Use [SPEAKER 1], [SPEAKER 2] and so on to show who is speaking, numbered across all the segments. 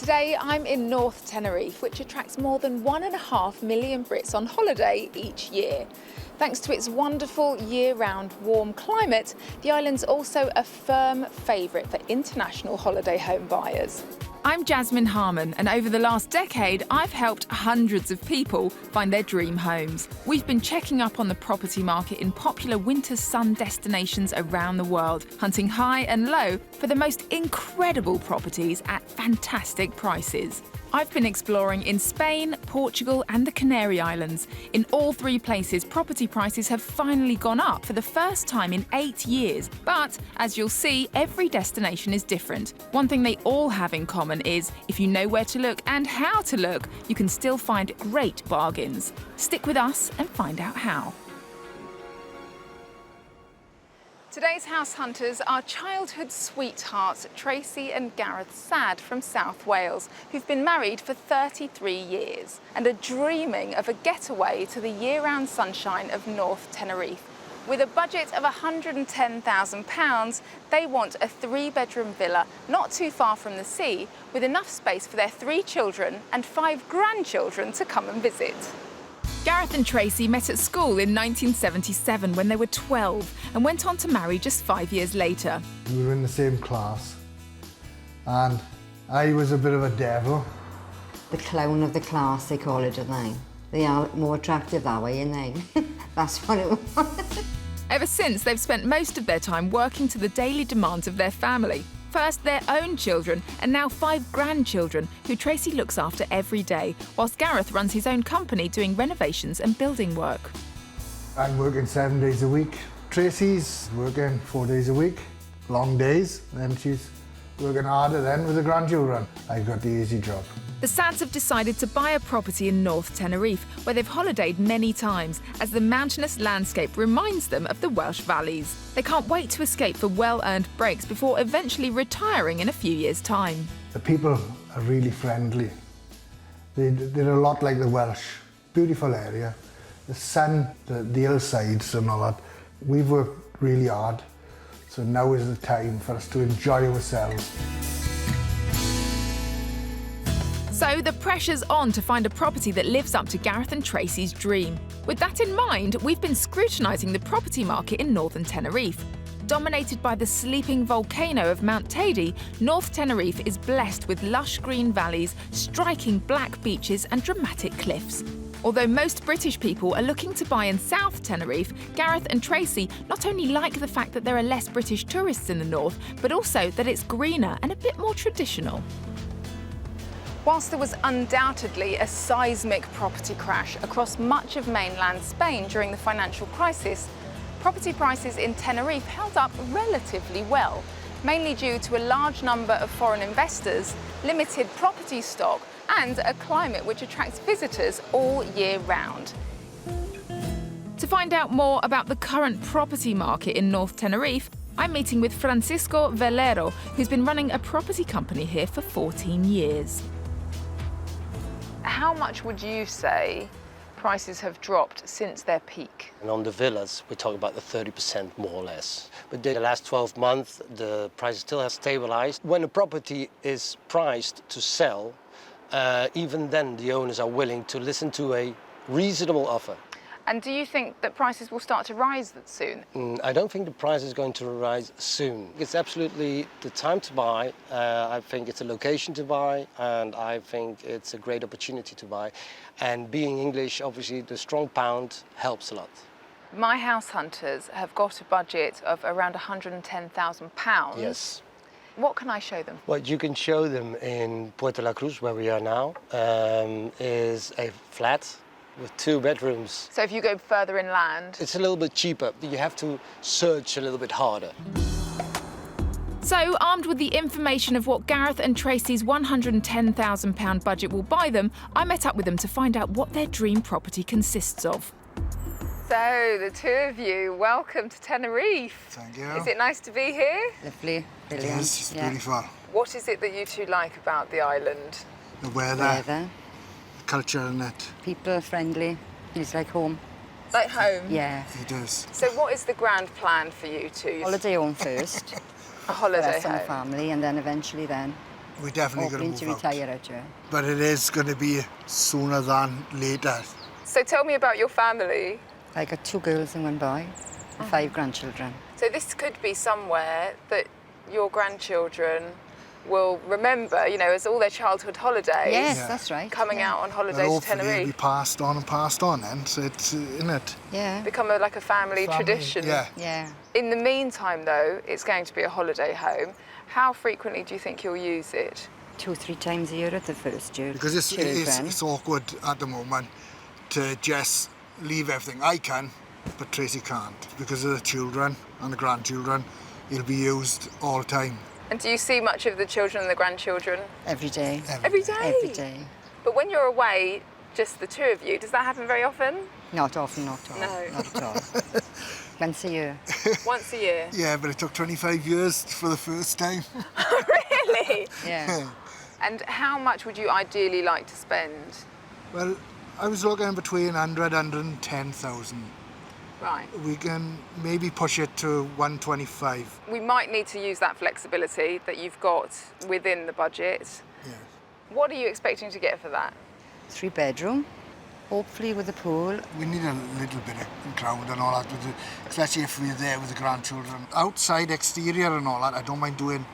[SPEAKER 1] Today I'm in North Tenerife, which attracts more than 1.5 million Brits on holiday each year. Thanks to its wonderful year-round warm climate, the island's also a firm favourite for international holiday home buyers. I'm Jasmine Harmon, and over the last decade, I've helped hundreds of people find their dream homes. We've been checking up on the property market in popular winter sun destinations around the world, hunting high and low for the most incredible properties at fantastic prices. I've been exploring in Spain, Portugal and the Canary Islands. In all three places, property prices have finally gone up for the first time in 8 years. But, as you'll see, every destination is different. One thing they all have in common is, if you know where to look and how to look, you can still find great bargains. Stick with us and find out how. Today's house hunters are childhood sweethearts Tracy and Gareth Sadd from South Wales, who've been married for 33 years and are dreaming of a getaway to the year-round sunshine of North Tenerife. With a budget of £110,000, they want a 3-bedroom villa not too far from the sea, with enough space for their 3 children and 5 grandchildren to come and visit. Gareth and Tracy met at school in 1977 when they were 12 and went on to marry just 5 years later.
[SPEAKER 2] We were in the same class and I was a bit of a devil.
[SPEAKER 3] The clown of the class, they call it, don't they? They are more attractive that way, aren't they? That's what it was.
[SPEAKER 1] Ever since, they've spent most of their time working to the daily demands of their family. First, their own children, and now 5 grandchildren, who Tracy looks after every day, whilst Gareth runs his own company doing renovations and building work.
[SPEAKER 2] I'm working 7 days a week. Tracy's working 4 days a week, long days, and she's working harder then with the grandchildren. I got the easy job.
[SPEAKER 1] The Sadds have decided to buy a property in North Tenerife, where they've holidayed many times, as the mountainous landscape reminds them of the Welsh valleys. They can't wait to escape for well-earned breaks before eventually retiring in a few years' time.
[SPEAKER 2] The people are really friendly. They're a lot like the Welsh. Beautiful area. The sun, the hillsides and all that. We've worked really hard, so now is the time for us to enjoy ourselves.
[SPEAKER 1] So the pressure's on to find a property that lives up to Gareth and Tracy's dream. With that in mind, we've been scrutinising the property market in northern Tenerife. Dominated by the sleeping volcano of Mount Teide, North Tenerife is blessed with lush green valleys, striking black beaches and dramatic cliffs. Although most British people are looking to buy in South Tenerife, Gareth and Tracy not only like the fact that there are less British tourists in the north, but also that it's greener and a bit more traditional. Whilst there was undoubtedly a seismic property crash across much of mainland Spain during the financial crisis, property prices in Tenerife held up relatively well, mainly due to a large number of foreign investors, limited property stock, and a climate which attracts visitors all year round. To find out more about the current property market in North Tenerife, I'm meeting with Francisco Velero, who's been running a property company here for 14 years. How much would you say prices have dropped since their peak?
[SPEAKER 4] And on the villas, we talk about the 30% more or less. But in the last 12 months, the prices still have stabilized. When a property is priced to sell, even then the owners are willing to listen to a reasonable offer.
[SPEAKER 1] And do you think that prices will start to rise soon?
[SPEAKER 4] I don't think the price is going to rise soon. It's absolutely the time to buy. I think it's a location to buy, and I think it's a great opportunity to buy. And being English, obviously, the strong pound helps a lot.
[SPEAKER 1] My house hunters have got a budget of around £110,000.
[SPEAKER 4] Yes.
[SPEAKER 1] What can I show them?
[SPEAKER 4] What you can show them in Puerto La Cruz, where we are now, is a flat with 2 bedrooms.
[SPEAKER 1] So if you go further inland?
[SPEAKER 4] It's a little bit cheaper. You have to search a little bit harder.
[SPEAKER 1] So, armed with the information of what Gareth and Tracy's £110,000 budget will buy them, I met up with them to find out what their dream property consists of. So, the 2 of you, welcome to Tenerife.
[SPEAKER 2] Thank you.
[SPEAKER 1] Is it nice to be here?
[SPEAKER 3] Lovely, brilliant.
[SPEAKER 2] It is, it's beautiful.
[SPEAKER 1] What is it that you 2 like about the island?
[SPEAKER 2] The weather, the culture in it.
[SPEAKER 3] People are friendly. It's like home.
[SPEAKER 1] Like home?
[SPEAKER 3] Yeah.
[SPEAKER 2] It is.
[SPEAKER 1] So what is the grand plan for you 2?
[SPEAKER 3] Holiday home first.
[SPEAKER 1] A holiday
[SPEAKER 3] For us and
[SPEAKER 1] home?
[SPEAKER 3] the family, and then eventually
[SPEAKER 2] We're definitely going to move out.
[SPEAKER 3] retire out here.
[SPEAKER 2] But it is going to be sooner than later.
[SPEAKER 1] So tell me about your family.
[SPEAKER 3] I got 2 girls and 1 boy, and 5 grandchildren.
[SPEAKER 1] So this could be somewhere that your grandchildren will remember, you know, as all their childhood holidays.
[SPEAKER 3] Yes,
[SPEAKER 2] Yeah.
[SPEAKER 3] that's right.
[SPEAKER 1] Coming out on holiday to
[SPEAKER 2] Hopefully it'll be
[SPEAKER 1] Tenerife.
[SPEAKER 2] passed on and passed on, and so it's in it.
[SPEAKER 3] Yeah.
[SPEAKER 1] Become like a family tradition.
[SPEAKER 2] Yeah.
[SPEAKER 3] Yeah.
[SPEAKER 1] In the meantime, though, it's going to be a holiday home. How frequently do you think you'll use it?
[SPEAKER 3] 2 or 3 times a year at the first year.
[SPEAKER 2] Because it's awkward at the moment to just leave everything. I can, but Tracy can't. Because of the children and the grandchildren, it'll be used all the time.
[SPEAKER 1] And do you see much of the children and the grandchildren?
[SPEAKER 3] Every day.
[SPEAKER 1] Every day?
[SPEAKER 3] Every day.
[SPEAKER 1] But when you're away, just the 2 of you, does that happen very often?
[SPEAKER 3] Not often, not at all.
[SPEAKER 1] No.
[SPEAKER 3] Not at all. Once a year.
[SPEAKER 1] Once a year?
[SPEAKER 2] Yeah, but it took 25 years for the first time.
[SPEAKER 1] Really?
[SPEAKER 3] Yeah.
[SPEAKER 1] And how much would you ideally like to spend?
[SPEAKER 2] Well, I was looking between 100 and 110,000.
[SPEAKER 1] Right.
[SPEAKER 2] We can maybe push it to 125.
[SPEAKER 1] We might need to use that flexibility that you've got within the budget.
[SPEAKER 2] Yeah.
[SPEAKER 1] What are you expecting to get for that?
[SPEAKER 3] 3 bedroom, hopefully with a pool.
[SPEAKER 2] We need a little bit of ground and all that, especially if we're there with the grandchildren. Outside, exterior and all that, I don't mind doing,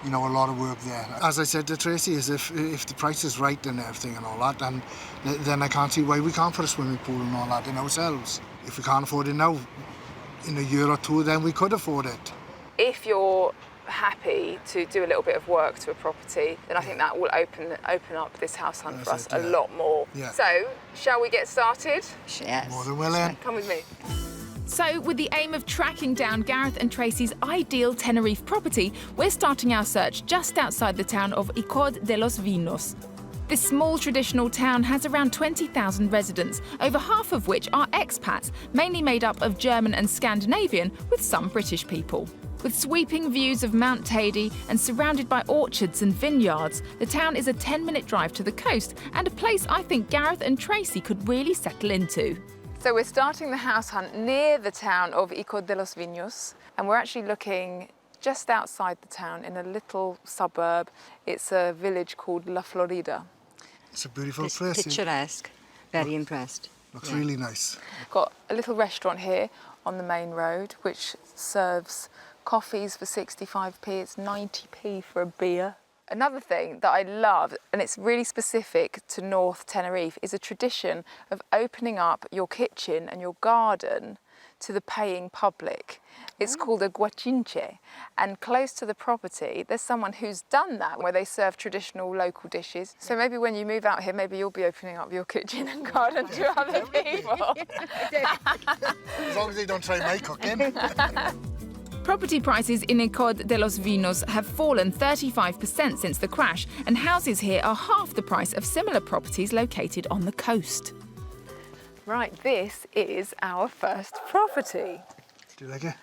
[SPEAKER 2] you know, a lot of work there. As I said to Tracy, is if the price is right and everything and all that, and then I can't see why we can't put a swimming pool and all that in ourselves. If we can't afford it now, in a year or 2, then we could afford it.
[SPEAKER 1] If you're happy to do a little bit of work to a property, then I think that will open up this house hunt for us
[SPEAKER 2] That's it,
[SPEAKER 1] a
[SPEAKER 2] yeah.
[SPEAKER 1] lot more.
[SPEAKER 2] Yeah.
[SPEAKER 1] So, shall we get started?
[SPEAKER 3] Yes.
[SPEAKER 2] More than willing.
[SPEAKER 1] Come with me.
[SPEAKER 5] So, with the aim of tracking down Gareth and Tracy's ideal Tenerife property, we're starting our search just outside the town of Icod de los Vinos. This small traditional town has around 20,000 residents, over half of which are expats, mainly made up of German and Scandinavian, with some British people. With sweeping views of Mount Tady and surrounded by orchards and vineyards, the town is a 10-minute drive to the coast and a place I think Gareth and Tracy could really settle into.
[SPEAKER 1] So we're starting the house hunt near the town of Icod de los Vinos, and we're actually looking just outside the town in a little suburb. It's a village called La Florida.
[SPEAKER 2] It's a beautiful
[SPEAKER 3] It's
[SPEAKER 2] place.
[SPEAKER 3] picturesque. Very impressed.
[SPEAKER 2] Looks really nice.
[SPEAKER 1] Got a little restaurant here on the main road which serves coffees for 65p, it's 90p for a beer. Another thing that I love, and it's really specific to North Tenerife, is a tradition of opening up your kitchen and your garden to the paying public. It's called a guachinche, and close to the property there's someone who's done that, where they serve traditional local dishes. So maybe when you move out here, maybe you'll be opening up your kitchen and garden to other people.
[SPEAKER 2] As long as they don't try my cooking.
[SPEAKER 5] Property prices in Icod de los Vinos have fallen 35% since the crash, and houses here are half the price of similar properties located on the coast.
[SPEAKER 1] Right, this is our first property.
[SPEAKER 2] Do you like it?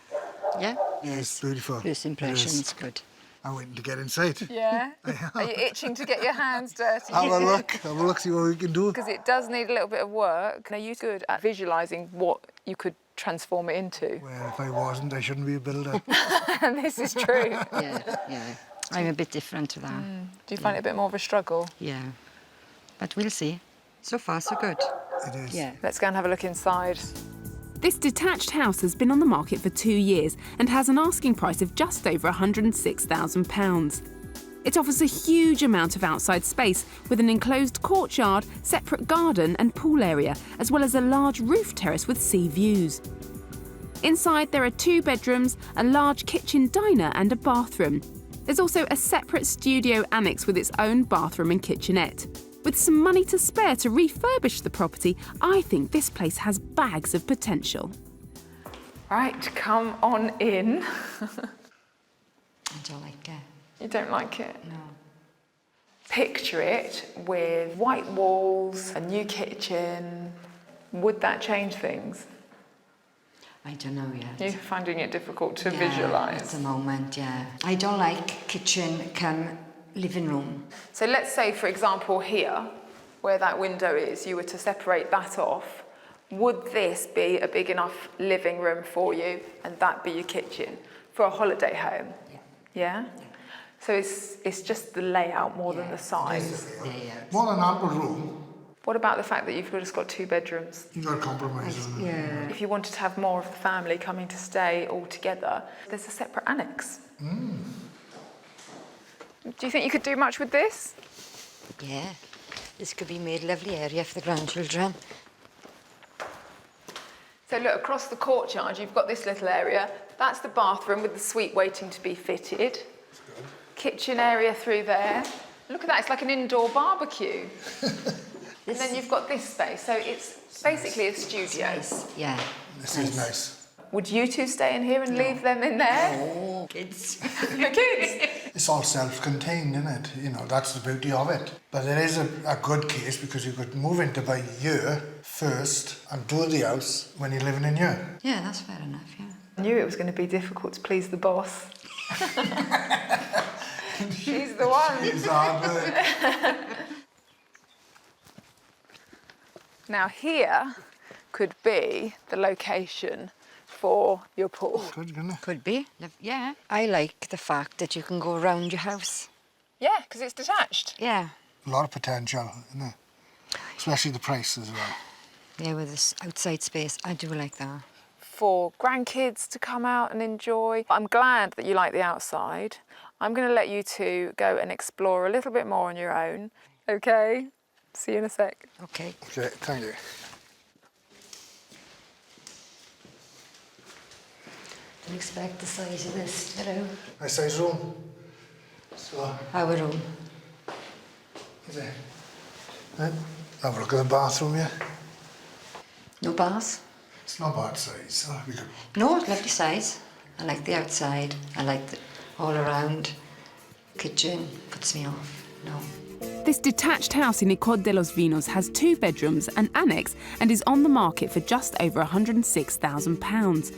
[SPEAKER 3] Yeah?
[SPEAKER 2] It's beautiful.
[SPEAKER 3] First
[SPEAKER 2] It
[SPEAKER 3] impressions,
[SPEAKER 2] is.
[SPEAKER 3] good.
[SPEAKER 2] I'm waiting to get inside.
[SPEAKER 1] Yeah? Are you itching to get your hands dirty?
[SPEAKER 2] Have a look, see what we can do.
[SPEAKER 1] Because it does need a little bit of work. Are you good at visualising what you could transform it into?
[SPEAKER 2] Well, if I wasn't, I shouldn't be a builder.
[SPEAKER 1] And this is true.
[SPEAKER 3] Yeah. I'm a bit different to that.
[SPEAKER 1] Do you find it a bit more of a struggle?
[SPEAKER 3] Yeah. But we'll see. So far, so good.
[SPEAKER 2] It is.
[SPEAKER 3] Yeah.
[SPEAKER 1] Let's go and have a look inside.
[SPEAKER 5] This detached house has been on the market for 2 years and has an asking price of just over £106,000. It offers a huge amount of outside space with an enclosed courtyard, separate garden and pool area, as well as a large roof terrace with sea views. Inside there are 2 bedrooms, a large kitchen diner and a bathroom. There's also a separate studio annex with its own bathroom and kitchenette. With some money to spare to refurbish the property, I think this place has bags of potential.
[SPEAKER 1] Right, come on in.
[SPEAKER 3] I don't like it.
[SPEAKER 1] You don't like it?
[SPEAKER 3] No.
[SPEAKER 1] Picture it with white walls, a new kitchen. Would that change things?
[SPEAKER 3] I don't know yet.
[SPEAKER 1] You're finding it difficult to
[SPEAKER 3] At
[SPEAKER 1] visualise.
[SPEAKER 3] the moment, yeah. I don't like kitchen come living room.
[SPEAKER 1] So let's say, for example, here, where that window is, you were to separate that off. Would this be a big enough living room for you and that be your kitchen for a holiday home?
[SPEAKER 3] Yeah.
[SPEAKER 1] Yeah? So it's just the layout more than the size.
[SPEAKER 3] Yeah.
[SPEAKER 2] More than ample room.
[SPEAKER 1] What about the fact that you've just got 2 bedrooms?
[SPEAKER 2] You got to compromise on it.
[SPEAKER 3] Yeah.
[SPEAKER 1] If you wanted to have more of the family coming to stay all together, there's a separate annex. Do you think you could do much with this?
[SPEAKER 3] Yeah. This could be made a lovely area for the grandchildren.
[SPEAKER 1] So look, across the courtyard, you've got this little area. That's the bathroom with the suite waiting to be fitted. Kitchen area through there. Look at that, it's like an indoor barbecue. And then you've got this space, so it's basically a studio.
[SPEAKER 3] Nice. Yeah.
[SPEAKER 2] This is nice.
[SPEAKER 1] Would you two stay in here and leave them in there?
[SPEAKER 3] Oh, kids.
[SPEAKER 1] The kids?
[SPEAKER 2] It's all self-contained, isn't it? You know, that's the beauty of it. But it is a good case because you could move into by year first and do the house when you're living in here.
[SPEAKER 3] Yeah, that's fair enough, yeah.
[SPEAKER 1] I knew it was going to be difficult to please the boss. She's the one.
[SPEAKER 2] It's hard work.
[SPEAKER 1] Now here could be the location for your pool.
[SPEAKER 2] Good, isn't it?
[SPEAKER 3] Could be. Yeah. I like the fact that you can go around your house.
[SPEAKER 1] Yeah, because it's detached.
[SPEAKER 3] Yeah.
[SPEAKER 2] A lot of potential, isn't it? Especially the price as well.
[SPEAKER 3] Yeah, with this outside space, I do like that.
[SPEAKER 1] For grandkids to come out and enjoy. I'm glad that you like the outside. I'm going to let you two go and explore a little bit more on your own. Okay? See you in a sec.
[SPEAKER 3] Okay.
[SPEAKER 2] Okay, thank you.
[SPEAKER 3] Don't expect the size of this, you know.
[SPEAKER 2] Nice size room. So,
[SPEAKER 3] Our room.
[SPEAKER 2] is it? Right. Have a look at the bathroom here.
[SPEAKER 3] No bath?
[SPEAKER 2] It's not bad size. Oh, we could...
[SPEAKER 3] No, it's lovely size. I like the outside. I like the all around. Kitchen puts me off. No.
[SPEAKER 5] This detached house in Icod de los Vinos has 2 bedrooms, an annex, and is on the market for just over £106,000.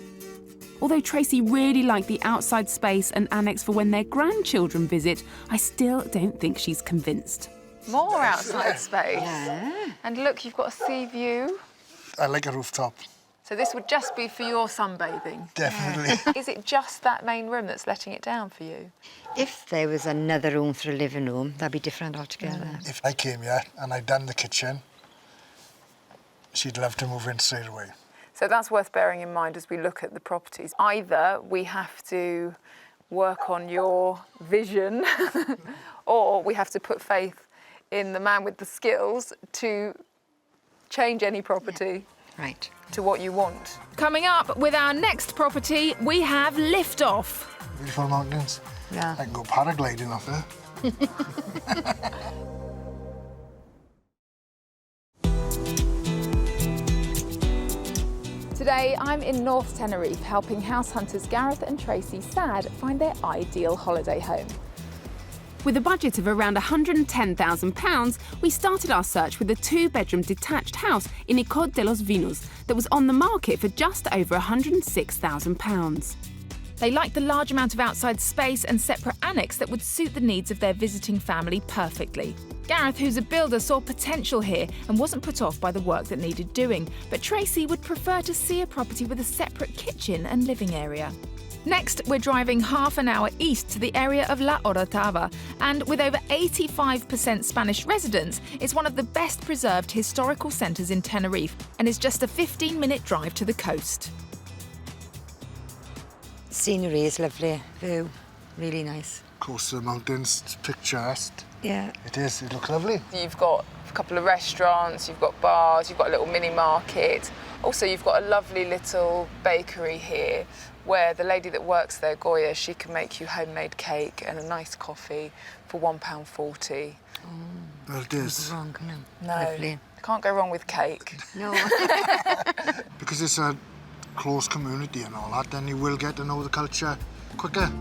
[SPEAKER 5] Although Tracy really liked the outside space and annex for when their grandchildren visit, I still don't think she's convinced.
[SPEAKER 1] More outside space.
[SPEAKER 3] Yeah.
[SPEAKER 1] And look, you've got a sea view.
[SPEAKER 2] I like a rooftop.
[SPEAKER 1] So this would just be for your sunbathing.
[SPEAKER 2] Definitely.
[SPEAKER 1] Is it just that main room that's letting it down for you?
[SPEAKER 3] If there was another room for a living room, that'd be different altogether.
[SPEAKER 2] If I came here and I'd done the kitchen, she'd love to move in straight away.
[SPEAKER 1] So that's worth bearing in mind as we look at the properties. Either we have to work on your vision or we have to put faith in the man with the skills to change any property.
[SPEAKER 3] Right.
[SPEAKER 1] To what you want. Coming up with our next property, we have Liftoff.
[SPEAKER 2] Beautiful mountains.
[SPEAKER 3] Yeah.
[SPEAKER 2] I can go paragliding off there.
[SPEAKER 1] Today, I'm in North Tenerife helping house hunters Gareth and Tracy Sad find their ideal holiday home.
[SPEAKER 5] With a budget of around £110,000, we started our search with a 2-bedroom detached house in Icod de los Vinos that was on the market for just over £106,000.
[SPEAKER 1] They liked the large amount of outside space and separate annex that would suit the needs of their visiting family perfectly. Gareth, who's a builder, saw potential here and wasn't put off by the work that needed doing, but Tracy would prefer to see a property with a separate kitchen and living area. Next, we're driving half an hour east to the area of La Orotava, and with over 85% Spanish residents, it's one of the best preserved historical centres in Tenerife and is just a 15-minute drive to the coast.
[SPEAKER 3] Scenery is lovely. View, really nice.
[SPEAKER 2] Close to the mountains, it's picturesque.
[SPEAKER 3] Yeah.
[SPEAKER 2] It is, it looks lovely.
[SPEAKER 1] You've got a couple of restaurants, you've got bars, you've got a little mini market. Also, you've got a lovely little bakery here where the lady that works there, Goya, she can make you homemade cake and a nice coffee for £1.40.
[SPEAKER 2] Well, it is.
[SPEAKER 3] Wrong, can I?
[SPEAKER 1] No,
[SPEAKER 3] Lovely.
[SPEAKER 1] can't go wrong with cake.
[SPEAKER 3] No.
[SPEAKER 2] Because it's a close community and all that, then you will get to know the culture quicker.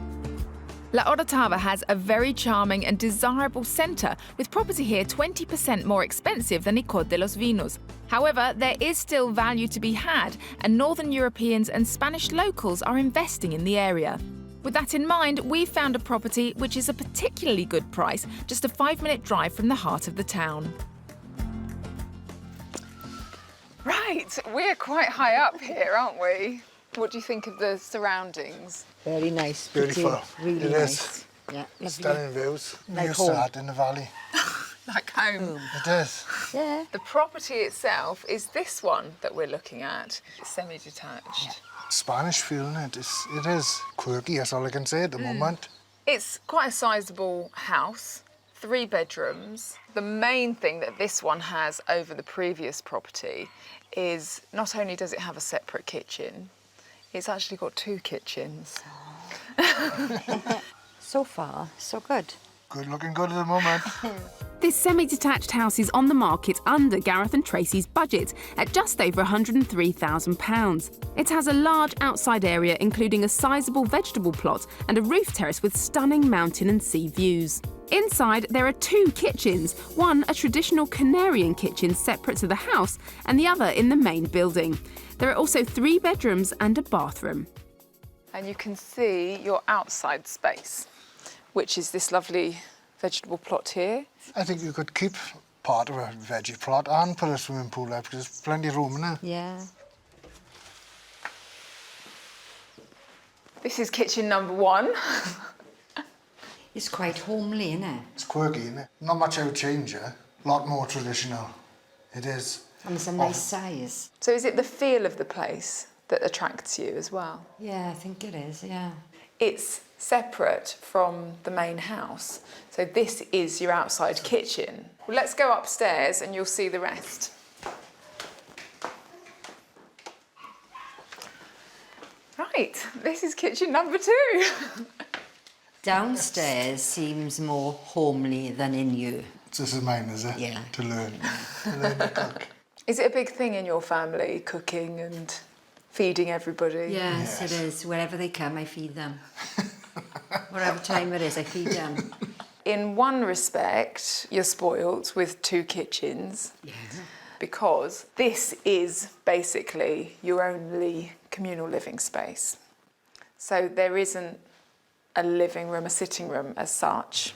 [SPEAKER 1] La Orotava has a very charming and desirable centre, with property here 20% more expensive than Icod de los Vinos. However, there is still value to be had, and Northern Europeans and Spanish locals are investing in the area. With that in mind, we've found a property which is a particularly good price, just a 5-minute drive from the heart of the town. Right, we're quite high up here, aren't we? What do you think of the surroundings?
[SPEAKER 3] Very nice.
[SPEAKER 2] Beautiful.
[SPEAKER 3] Really
[SPEAKER 2] It
[SPEAKER 3] nice.
[SPEAKER 2] is.
[SPEAKER 3] Yeah, lovely.
[SPEAKER 2] Stunning views.
[SPEAKER 3] Like
[SPEAKER 2] We used to
[SPEAKER 3] home.
[SPEAKER 2] that in the valley.
[SPEAKER 1] Like home.
[SPEAKER 2] It is.
[SPEAKER 3] Yeah.
[SPEAKER 1] The property itself is this one that we're looking at. It's semi-detached.
[SPEAKER 2] Spanish feeling it. It is quirky, that's all I can say at the moment.
[SPEAKER 1] It's quite a sizable house, 3 bedrooms. The main thing that this one has over the previous property is not only does it have a separate kitchen, it's actually got 2 kitchens.
[SPEAKER 3] So far, so good.
[SPEAKER 2] Good looking good at the moment.
[SPEAKER 5] This semi-detached house is on the market under Gareth and Tracy's budget at just over £103,000. It has a large outside area including a sizable vegetable plot and a roof terrace with stunning mountain and sea views. Inside there are 2 kitchens, one a traditional Canarian kitchen separate to the house and the other in the main building. There are also 3 bedrooms and a bathroom.
[SPEAKER 1] And you can see your outside space, which is this lovely vegetable plot here.
[SPEAKER 2] I think you could keep part of a veggie plot and put a swimming pool there because there's plenty of room in there.
[SPEAKER 3] Yeah.
[SPEAKER 1] This is kitchen number 1.
[SPEAKER 3] It's quite homely, isn't it?
[SPEAKER 2] It's quirky, isn't it? Not much I would change here. A lot more traditional. It is.
[SPEAKER 3] And it's a nice size.
[SPEAKER 1] So is it the feel of the place that attracts you as well?
[SPEAKER 3] Yeah, I think it is, yeah.
[SPEAKER 1] It's separate from the main house. So this is your outside kitchen. Well, let's go upstairs and you'll see the rest. Right, this is kitchen number 2.
[SPEAKER 3] Downstairs seems more homely than in you.
[SPEAKER 2] This is mine, is it?
[SPEAKER 3] Yeah.
[SPEAKER 2] To learn. To learn to cook.
[SPEAKER 1] Is it a big thing in your family, cooking and feeding everybody?
[SPEAKER 3] Yes, it is. Wherever they come, I feed them. Whatever time it is, I feed them.
[SPEAKER 1] In one respect, you're spoilt with 2 kitchens.
[SPEAKER 3] Yeah.
[SPEAKER 1] Because this is basically your only communal living space. So there isn't a living room, a sitting room as such.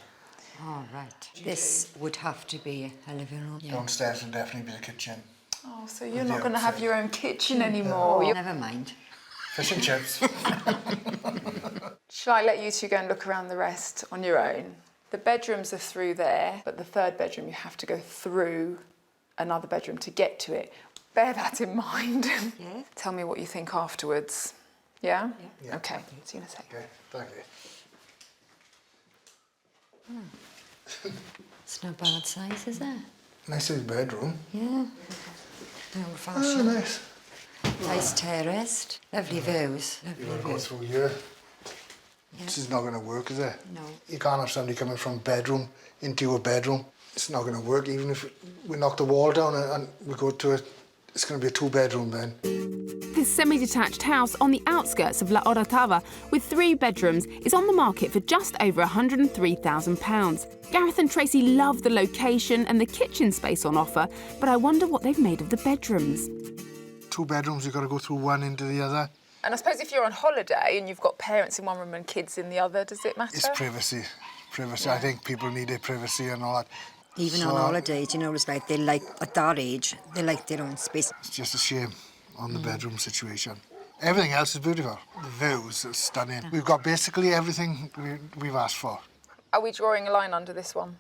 [SPEAKER 3] All right. This would have to be a living room. Yeah.
[SPEAKER 2] Downstairs would definitely be the kitchen.
[SPEAKER 1] Oh, so you're
[SPEAKER 2] With
[SPEAKER 1] not
[SPEAKER 2] the
[SPEAKER 1] going to have
[SPEAKER 2] outside.
[SPEAKER 1] your own kitchen anymore. You're-
[SPEAKER 3] Never mind.
[SPEAKER 2] Fish and chips.
[SPEAKER 1] Shall I let you 2 go and look around the rest on your own? The bedrooms are through there, but the 3rd bedroom, you have to go through another bedroom to get to it. Bear that in mind.
[SPEAKER 3] Yeah.
[SPEAKER 1] Tell me what you think afterwards. Yeah?
[SPEAKER 2] Yeah.
[SPEAKER 1] Okay, see you in a sec.
[SPEAKER 2] Okay, thank you.
[SPEAKER 3] It's not bad size, is it?
[SPEAKER 2] Nice big bedroom.
[SPEAKER 3] Yeah.
[SPEAKER 2] Oh,
[SPEAKER 3] Old-fashioned.
[SPEAKER 2] nice.
[SPEAKER 3] Nice terraced. Lovely views.
[SPEAKER 2] You've got
[SPEAKER 3] Lovely
[SPEAKER 2] to go
[SPEAKER 3] views.
[SPEAKER 2] through here.
[SPEAKER 3] Yeah.
[SPEAKER 2] This is not going to work, is it?
[SPEAKER 3] No.
[SPEAKER 2] You can't have somebody coming from bedroom into your bedroom. It's not going to work. Even if we knock the wall down and we go to it, it's going to be a 2-bedroom then.
[SPEAKER 5] This semi-detached house on the outskirts of La Orotava with 3 bedrooms is on the market for just over £103,000. Gareth and Tracy love the location and the kitchen space on offer, but I wonder what they've made of the bedrooms.
[SPEAKER 2] 2 bedrooms, you've got to go through one into the other.
[SPEAKER 1] And I suppose if you're on holiday and you've got parents in one room and kids in the other, does it matter?
[SPEAKER 2] It's privacy. Privacy. I think people need their privacy and all that.
[SPEAKER 3] Even
[SPEAKER 2] So,
[SPEAKER 3] on holidays, you know, it's like they like, at that age, they like their own space.
[SPEAKER 2] It's just a shame on the bedroom situation. Everything else is beautiful. The views are stunning. We've got basically everything we've asked for,
[SPEAKER 1] Are we drawing a line under this one?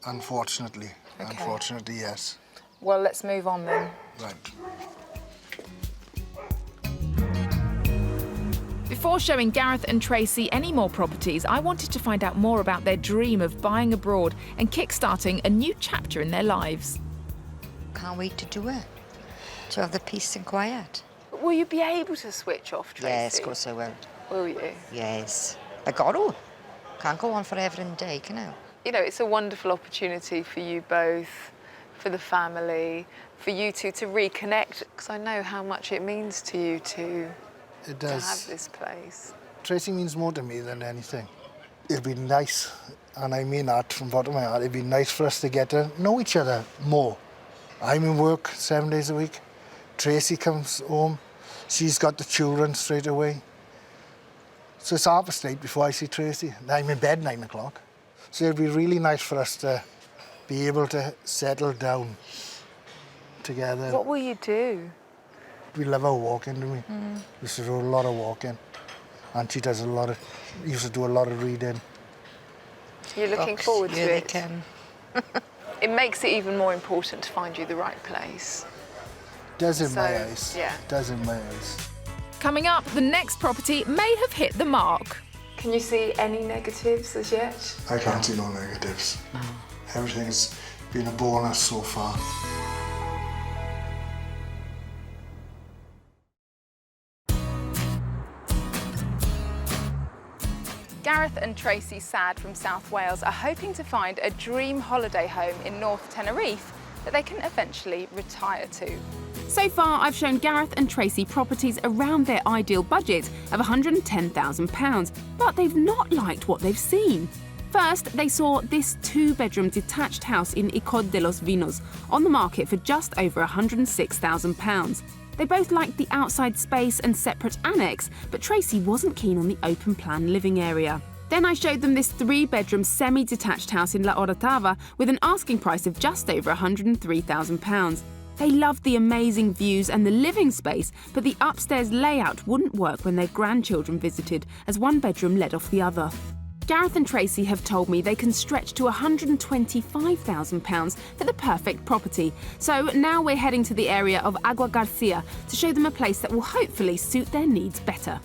[SPEAKER 2] unfortunately.
[SPEAKER 1] Okay.
[SPEAKER 2] Unfortunately, yes.
[SPEAKER 1] Well, let's move on then.
[SPEAKER 2] Right.
[SPEAKER 1] Before showing Gareth and Tracy any more properties, I wanted to find out more about their dream of buying abroad and kickstarting a new chapter in their lives.
[SPEAKER 3] Can't wait to do it. To have the peace and quiet.
[SPEAKER 1] Will you be able to switch off, Tracy?
[SPEAKER 3] Yes, of course I will.
[SPEAKER 1] Will you?
[SPEAKER 3] Yes. I got to. Can't go on forever and a day, can I?
[SPEAKER 1] You know, it's a wonderful opportunity for you both, for the family, for you two to reconnect, because I know how much it means to you to
[SPEAKER 2] It
[SPEAKER 1] have
[SPEAKER 2] does.
[SPEAKER 1] this place.
[SPEAKER 2] Tracy means more to me than anything. It'd be nice, and I mean that from the bottom of my heart, it'd be nice for us to get to know each other more. I'm in work 7 days a week. Tracy comes home. She's got the children straight away. So it's 8:30 before I see Tracy. And I'm in bed 9 o'clock. So it'd be really nice for us to be able to settle down together.
[SPEAKER 1] What will you do?
[SPEAKER 2] We love our walking, don't we? We used to do a lot of walking. And she does used to do a lot of reading.
[SPEAKER 1] You're looking forward to
[SPEAKER 3] they
[SPEAKER 1] it?
[SPEAKER 3] can.
[SPEAKER 1] It makes it even more important to find you the right place.
[SPEAKER 2] Does in my
[SPEAKER 1] So,
[SPEAKER 2] eyes.
[SPEAKER 1] yeah.
[SPEAKER 2] Does in my eyes.
[SPEAKER 1] Coming up, the next property may have hit the mark. Can you see any negatives as yet?
[SPEAKER 2] I can't see no negatives. No. Everything's been a bonus so far.
[SPEAKER 1] Gareth and Tracy Sad from South Wales are hoping to find a dream holiday home in North Tenerife that they can eventually retire to.
[SPEAKER 5] So far, I've shown Gareth and Tracy properties around their ideal budget of £110,000, but they've not liked what they've seen. First, they saw this 2-bedroom detached house in Icod de los Vinos on the market for just over £106,000. They both liked the outside space and separate annex, but Tracy wasn't keen on the open-plan living area. Then I showed them this 3-bedroom semi-detached house in La Orotava with an asking price of just over £103,000. They loved the amazing views and the living space, but the upstairs layout wouldn't work when their grandchildren visited, as one bedroom led off the other. Gareth and Tracy have told me they can stretch to £125,000 for the perfect property. So now we're heading to the area of Agua Garcia to show them a place that will hopefully suit their needs better.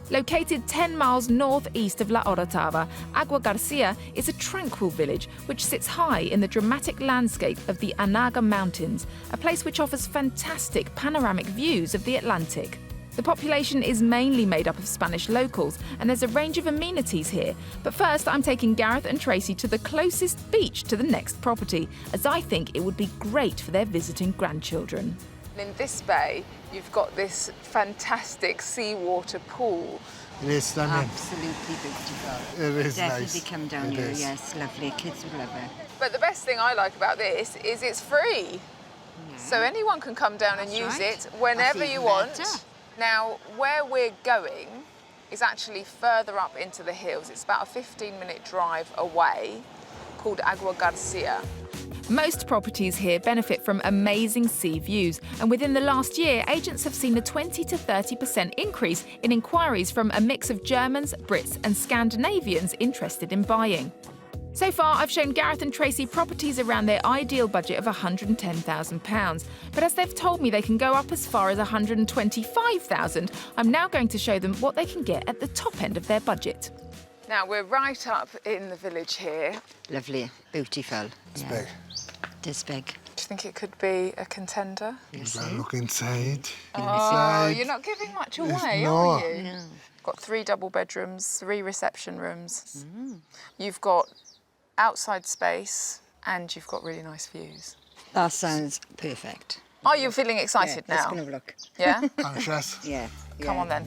[SPEAKER 1] Located 10 miles northeast of La Orotava, Agua Garcia is a tranquil village which sits high in the dramatic landscape of the Anaga Mountains, a place which offers fantastic panoramic views of the Atlantic. The population is mainly made up of Spanish locals, and there's a range of amenities here. But first, I'm taking Gareth and Tracy to the closest beach to the next property, as I think it would be great for their visiting grandchildren. In this bay, you've got this fantastic seawater pool.
[SPEAKER 2] It is stunning.
[SPEAKER 3] Absolutely beautiful.
[SPEAKER 2] It is
[SPEAKER 3] Definitely
[SPEAKER 2] nice.
[SPEAKER 3] come down
[SPEAKER 2] It
[SPEAKER 3] here,
[SPEAKER 2] is.
[SPEAKER 3] yes, lovely. Kids would love it.
[SPEAKER 1] But the best thing I like about this is it's free. So anyone can come down and
[SPEAKER 3] That's
[SPEAKER 1] use
[SPEAKER 3] right.
[SPEAKER 1] it whenever
[SPEAKER 3] That's
[SPEAKER 1] you
[SPEAKER 3] even
[SPEAKER 1] want.
[SPEAKER 3] better.
[SPEAKER 1] Now, where we're going is actually further up into the hills. It's about a 15-minute drive away, called Agua Garcia. Most properties here benefit from amazing sea views, and within the last year, agents have seen a 20 to 30% increase in inquiries from a mix of Germans, Brits and Scandinavians interested in buying. So far, I've shown Gareth and Tracy properties around their ideal budget of £110,000. But as they've told me they can go up as far as £125,000, I'm now going to show them what they can get at the top end of their budget. Now, we're right up in the village here.
[SPEAKER 3] Lovely, beautiful.
[SPEAKER 2] It's big.
[SPEAKER 3] It is big.
[SPEAKER 1] Do you think it could be a contender?
[SPEAKER 2] Look inside.
[SPEAKER 1] Oh, you're not giving much away,
[SPEAKER 2] not.
[SPEAKER 1] are you?
[SPEAKER 3] No.
[SPEAKER 1] Got 3 double bedrooms, 3 reception rooms. You've got outside space and you've got really nice views.
[SPEAKER 3] That sounds perfect.
[SPEAKER 1] Are you feeling excited
[SPEAKER 3] Let's
[SPEAKER 1] now?
[SPEAKER 3] go and have a look.
[SPEAKER 1] Yeah?
[SPEAKER 2] Anxious.
[SPEAKER 3] Yeah.
[SPEAKER 1] Come on then.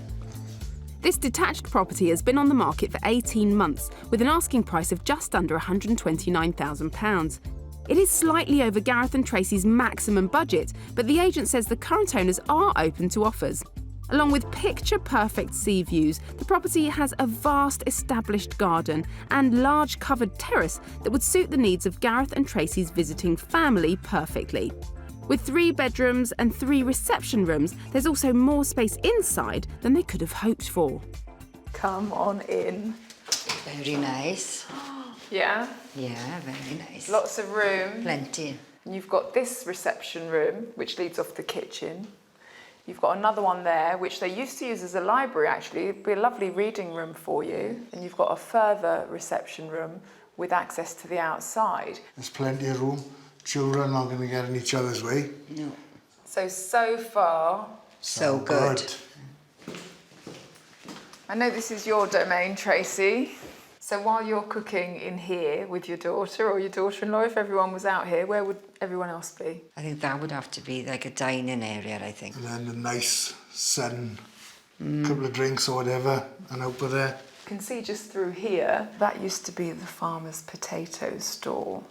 [SPEAKER 5] This detached property has been on the market for 18 months with an asking price of just under £129,000. It is slightly over Gareth and Tracy's maximum budget, but the agent says the current owners are open to offers. Along with picture-perfect sea views, the property has a vast established garden and large covered terrace that would suit the needs of Gareth and Tracy's visiting family perfectly. With 3 bedrooms and 3 reception rooms, there's also more space inside than they could have hoped for.
[SPEAKER 1] Come on in.
[SPEAKER 3] Very nice.
[SPEAKER 1] Yeah?
[SPEAKER 3] Yeah, very nice.
[SPEAKER 1] Lots of room.
[SPEAKER 3] Plenty.
[SPEAKER 1] You've got this reception room, which leads off the kitchen. You've got another one there, which they used to use as a library, actually. It'd be a lovely reading room for you. And you've got a further reception room with access to the outside.
[SPEAKER 2] There's plenty of room. Children are not going to get in each other's way.
[SPEAKER 3] No.
[SPEAKER 1] So far,
[SPEAKER 3] So good.
[SPEAKER 1] I know this is your domain, Tracy. So while you're cooking in here with your daughter or your daughter-in-law, if everyone was out here, where would everyone else be?
[SPEAKER 3] I think that would have to be like a dining area, I think.
[SPEAKER 2] And then a nice sun, couple of drinks or whatever, and out with there.
[SPEAKER 1] You can see just through here, that used to be the farmer's potato store.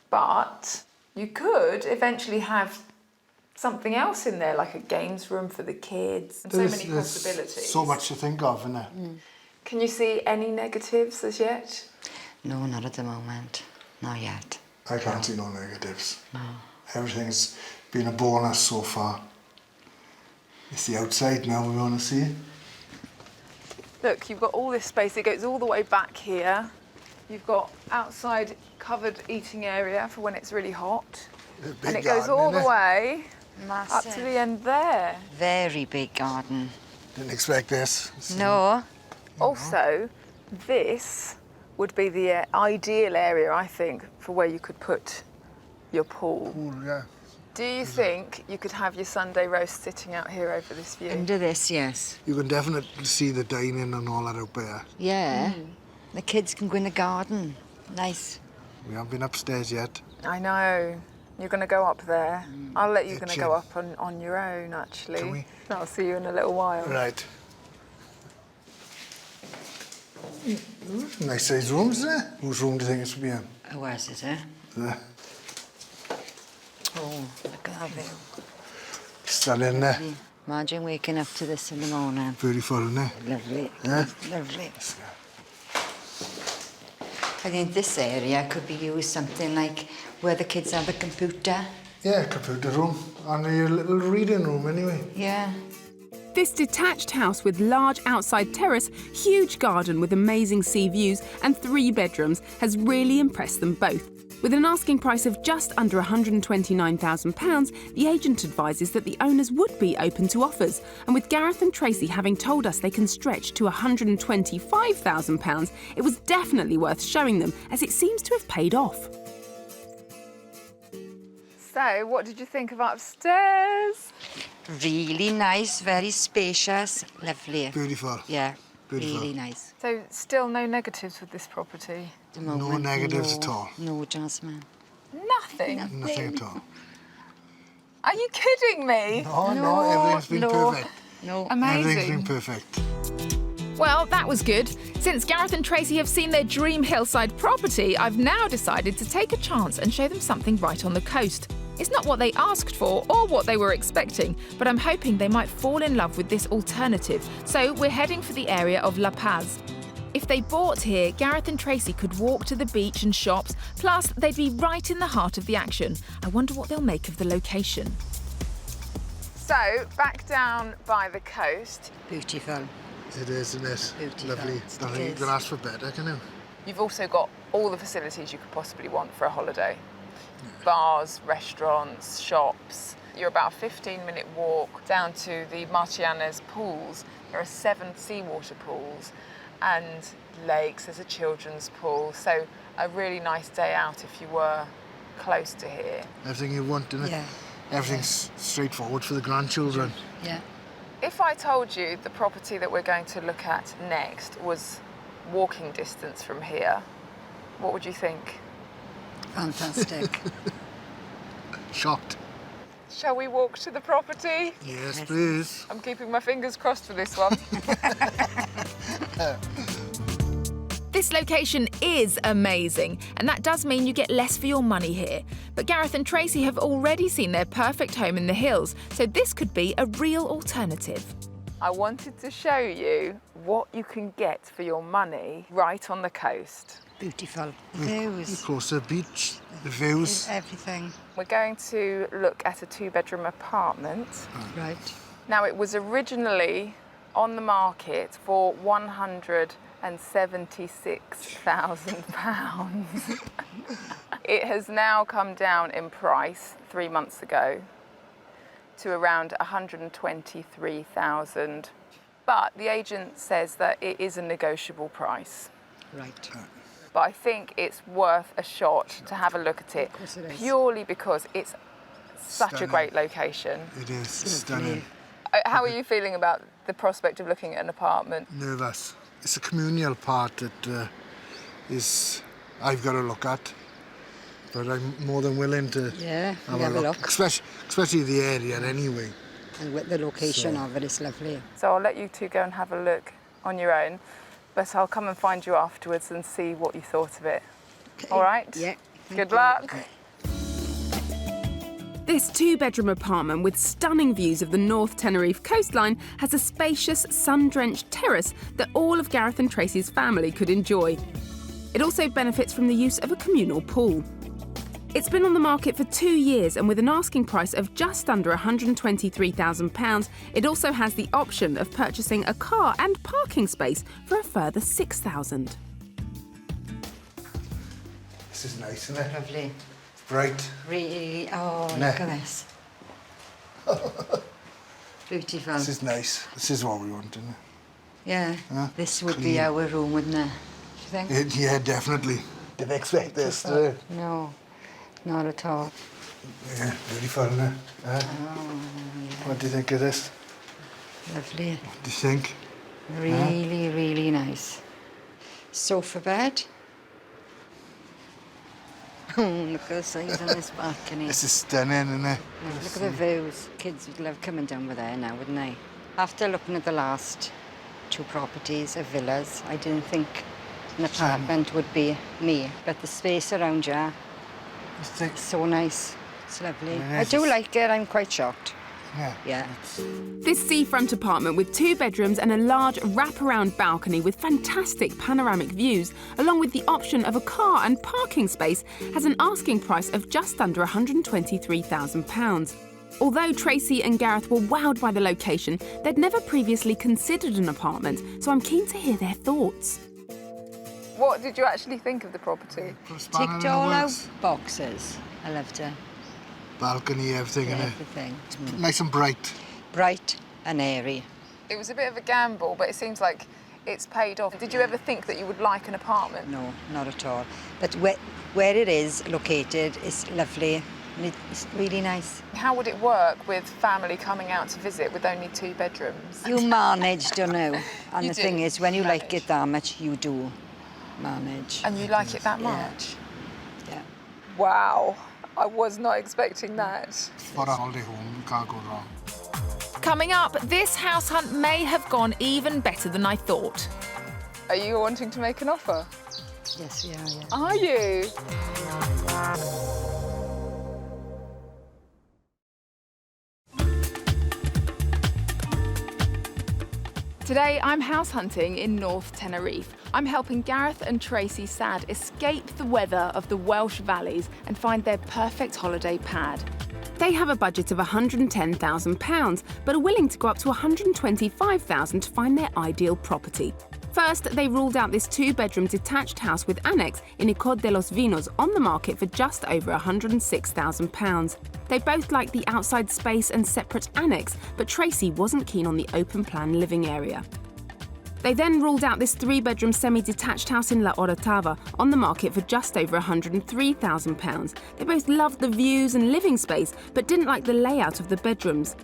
[SPEAKER 1] But you could eventually have something else in there, like a games room for the kids, and so many possibilities.
[SPEAKER 2] So much to think of, isn't there?
[SPEAKER 1] Can you see any negatives as yet?
[SPEAKER 3] No, not at the moment. Not yet.
[SPEAKER 2] I can't see no negatives.
[SPEAKER 3] No.
[SPEAKER 2] Everything's been a bonus so far. It's the outside now we want to see.
[SPEAKER 1] Look, you've got all this space. It goes all the way back here. You've got outside covered eating area for when it's really hot. And it
[SPEAKER 2] garden,
[SPEAKER 1] goes all the
[SPEAKER 2] innit?
[SPEAKER 1] way
[SPEAKER 3] Massive.
[SPEAKER 1] up to the end there.
[SPEAKER 3] Very big garden.
[SPEAKER 2] Didn't expect this.
[SPEAKER 3] No.
[SPEAKER 1] Also, this would be the ideal area, I think, for where you could put your pool.
[SPEAKER 2] Cool, yeah.
[SPEAKER 1] Do you think you could have your Sunday roast sitting out here over this view?
[SPEAKER 3] Under this, yes.
[SPEAKER 2] You can definitely see the dining and all that out there.
[SPEAKER 3] Yeah. The kids can go in the garden. Nice.
[SPEAKER 2] We haven't been upstairs yet.
[SPEAKER 1] I know. You're going to go up there. I'll let you
[SPEAKER 2] Kitchen.
[SPEAKER 1] go up on your own, actually.
[SPEAKER 2] Can we?
[SPEAKER 1] I'll see you in a little while.
[SPEAKER 2] Right. Nice sized rooms there. Whose room do you think it should be in?
[SPEAKER 3] Oh, is it, eh?
[SPEAKER 2] There.
[SPEAKER 3] Oh, look at that view.
[SPEAKER 2] Stunning there.
[SPEAKER 3] Imagine waking up to this in the morning.
[SPEAKER 2] Beautiful, isn't it?
[SPEAKER 3] Lovely.
[SPEAKER 2] Yeah.
[SPEAKER 3] Lovely. I think this area could be used something like where the kids have a computer.
[SPEAKER 2] Yeah, computer room. And your little reading room anyway.
[SPEAKER 3] Yeah.
[SPEAKER 5] This detached house with large outside terrace, huge garden with amazing sea views and 3 bedrooms has really impressed them both. With an asking price of just under £129,000, the agent advises that the owners would be open to offers. And with Gareth and Tracy having told us they can stretch to £125,000, it was definitely worth showing them, as it seems to have paid off.
[SPEAKER 1] So, what did you think of upstairs?
[SPEAKER 3] Really nice, very spacious, lovely.
[SPEAKER 2] Beautiful.
[SPEAKER 3] Yeah,
[SPEAKER 2] Beautiful.
[SPEAKER 3] really nice.
[SPEAKER 1] So, still no negatives with this property?
[SPEAKER 3] The
[SPEAKER 2] No
[SPEAKER 3] moment,
[SPEAKER 2] negatives at all.
[SPEAKER 3] No, Jasmine.
[SPEAKER 1] Nothing?
[SPEAKER 2] Nothing at all.
[SPEAKER 1] Are you kidding me?
[SPEAKER 2] No, everything's been perfect.
[SPEAKER 3] No.
[SPEAKER 2] Everything's been
[SPEAKER 1] Amazing.
[SPEAKER 2] perfect.
[SPEAKER 1] Well, that was good. Since Gareth and Tracy have seen their dream hillside property, I've now decided to take a chance and show them something right on the coast. It's not what they asked for or what they were expecting, but I'm hoping they might fall in love with this alternative. So we're heading for the area of La Paz. If they bought here, Gareth and Tracy could walk to the beach and shops, plus they'd be right in the heart of the action. I wonder what they'll make of the location. So, back down by the coast,
[SPEAKER 3] Beautiful.
[SPEAKER 2] It is, isn't it?
[SPEAKER 3] Beautiful.
[SPEAKER 2] Lovely.
[SPEAKER 3] It
[SPEAKER 2] I think you
[SPEAKER 3] is.
[SPEAKER 2] can ask for better, can you?
[SPEAKER 1] you've also got all the facilities you could possibly want for a holiday. Bars, restaurants, shops. You're about a 15-minute walk down to the Marcianes pools. There are 7 seawater pools and lakes. There's a children's pool. So a really nice day out if you were close to here.
[SPEAKER 2] Everything you want, isn't it?
[SPEAKER 3] Yeah.
[SPEAKER 2] Everything's straightforward for the grandchildren.
[SPEAKER 3] Yeah.
[SPEAKER 1] If I told you the property that we're going to look at next was walking distance from here, what would you think?
[SPEAKER 3] Fantastic.
[SPEAKER 2] Shocked.
[SPEAKER 1] Shall we walk to the property?
[SPEAKER 2] Yes, please.
[SPEAKER 1] I'm keeping my fingers crossed for this one. This location is amazing, and that does mean you get less for your money here. But Gareth and Tracy have already seen their perfect home in the hills, so this could be a real alternative. I wanted to show you what you can get for your money right on the coast.
[SPEAKER 3] Beautiful.
[SPEAKER 2] You're
[SPEAKER 3] Views.
[SPEAKER 2] close to the beach, the views.
[SPEAKER 3] Everything.
[SPEAKER 1] We're going to look at a 2-bedroom apartment.
[SPEAKER 3] Right.
[SPEAKER 1] Now, it was originally on the market for £176,000. It has now come down in price 3 months ago to around £123,000. But the agent says that it is a negotiable price.
[SPEAKER 3] Right.
[SPEAKER 1] But I think it's worth a shot to have a look at it,
[SPEAKER 3] course it is.
[SPEAKER 1] purely because it's such a
[SPEAKER 2] Stunning.
[SPEAKER 1] great location.
[SPEAKER 2] It is stunning.
[SPEAKER 1] How are you feeling about the prospect of looking at an apartment?
[SPEAKER 2] Nervous. It's a communal part that I've got to look at. But I'm more than willing to
[SPEAKER 3] Yeah,
[SPEAKER 2] have
[SPEAKER 3] have
[SPEAKER 2] a
[SPEAKER 3] a
[SPEAKER 2] look.
[SPEAKER 3] look.
[SPEAKER 2] Especially the area anyway.
[SPEAKER 3] And with the location
[SPEAKER 2] So-
[SPEAKER 3] of it, it's lovely.
[SPEAKER 1] So I'll let you two go and have a look on your own, but I'll come and find you afterwards and see what you thought of it. All right?
[SPEAKER 3] Yeah.
[SPEAKER 1] Good luck.
[SPEAKER 5] This 2-bedroom apartment with stunning views of the North Tenerife coastline has a spacious, sun-drenched terrace that all of Gareth and Tracy's family could enjoy. It also benefits from the use of a communal pool. It's been on the market for 2 years, and with an asking price of just under £123,000, it also has the option of purchasing a car and parking space for a further £6,000.
[SPEAKER 2] This is nice, isn't it?
[SPEAKER 3] Lovely.
[SPEAKER 2] It's bright.
[SPEAKER 3] Really, oh,
[SPEAKER 2] No.
[SPEAKER 3] look at this. Beautiful.
[SPEAKER 2] This is nice. This is what we want, isn't it?
[SPEAKER 3] Yeah,
[SPEAKER 2] Huh?
[SPEAKER 3] this would be
[SPEAKER 2] Clean.
[SPEAKER 3] our room, wouldn't it? Do you think?
[SPEAKER 2] Yeah, definitely. Didn't expect this, did it?
[SPEAKER 3] No, not at all.
[SPEAKER 2] Yeah, beautiful, isn't it? Huh? What do you think of this?
[SPEAKER 3] Lovely.
[SPEAKER 2] What do you think?
[SPEAKER 3] Really, really nice. Sofa bed. Oh, look at the size on this balcony.
[SPEAKER 2] This is stunning, isn't it?
[SPEAKER 3] Yeah, look at the views. Kids would love coming down with there now, wouldn't they? After looking at the last 2 properties of villas, I didn't think an apartment would be me. But the space around here
[SPEAKER 2] Just think,
[SPEAKER 3] is so nice. It's lovely.
[SPEAKER 2] Yeah,
[SPEAKER 3] I do
[SPEAKER 2] it's-
[SPEAKER 3] like it. I'm quite shocked.
[SPEAKER 2] yeah.
[SPEAKER 3] Yeah.
[SPEAKER 5] This seafront apartment with 2 bedrooms and a large wraparound balcony with fantastic panoramic views, along with the option of a car and parking space, has an asking price of just under £123,000. Although Tracy and Gareth were wowed by the location, they'd never previously considered an apartment, so I'm keen to hear their thoughts.
[SPEAKER 1] What did you actually think of the property?
[SPEAKER 2] Put a spanner in
[SPEAKER 3] Ticked
[SPEAKER 2] the
[SPEAKER 3] all our
[SPEAKER 2] works.
[SPEAKER 3] boxes. I loved it.
[SPEAKER 2] Balcony, everything,
[SPEAKER 3] Yeah,
[SPEAKER 2] innit?
[SPEAKER 3] everything.
[SPEAKER 2] Nice and bright.
[SPEAKER 3] Bright and airy.
[SPEAKER 1] It was a bit of a gamble, but it seems like it's paid off. Did you ever think that you would like an apartment?
[SPEAKER 3] No, not at all. But where it is located is lovely. And it's really nice.
[SPEAKER 1] How would it work with family coming out to visit with only 2 bedrooms?
[SPEAKER 3] You manage, don't know. And
[SPEAKER 1] You
[SPEAKER 3] the
[SPEAKER 1] do
[SPEAKER 3] thing is, when you like
[SPEAKER 1] manage.
[SPEAKER 3] it that much, you do manage.
[SPEAKER 1] And you like it that
[SPEAKER 3] Yeah.
[SPEAKER 1] much?
[SPEAKER 3] Yeah.
[SPEAKER 1] Wow, I was not expecting that.
[SPEAKER 2] For a holiday home, you can't go wrong.
[SPEAKER 1] Coming up, this house hunt may have gone even better than I thought. Are you wanting to make an offer?
[SPEAKER 3] Yes, we are, yeah.
[SPEAKER 1] Are you? Today, I'm house hunting in North Tenerife. I'm helping Gareth and Tracy Sad escape the weather of the Welsh valleys and find their perfect holiday pad.
[SPEAKER 5] They have a budget of £110,000, but are willing to go up to £125,000 to find their ideal property. First, they ruled out this 2-bedroom detached house with annex in Icod de los Vinos on the market for just over £106,000. They both liked the outside space and separate annex, but Tracy wasn't keen on the open-plan living area. They then ruled out this 3-bedroom semi-detached house in La Orotava on the market for just over £103,000. They both loved the views and living space, but didn't like the layout of the bedrooms.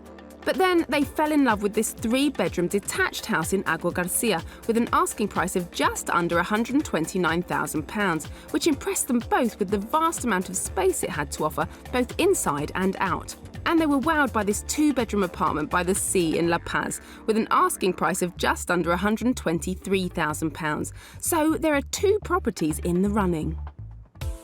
[SPEAKER 5] But then they fell in love with this 3-bedroom detached house in Agua Garcia with an asking price of just under £129,000, which impressed them both with the vast amount of space it had to offer, both inside and out. And they were wowed by this 2-bedroom apartment by the sea in La Paz with an asking price of just under £123,000. So there are 2 properties in the running.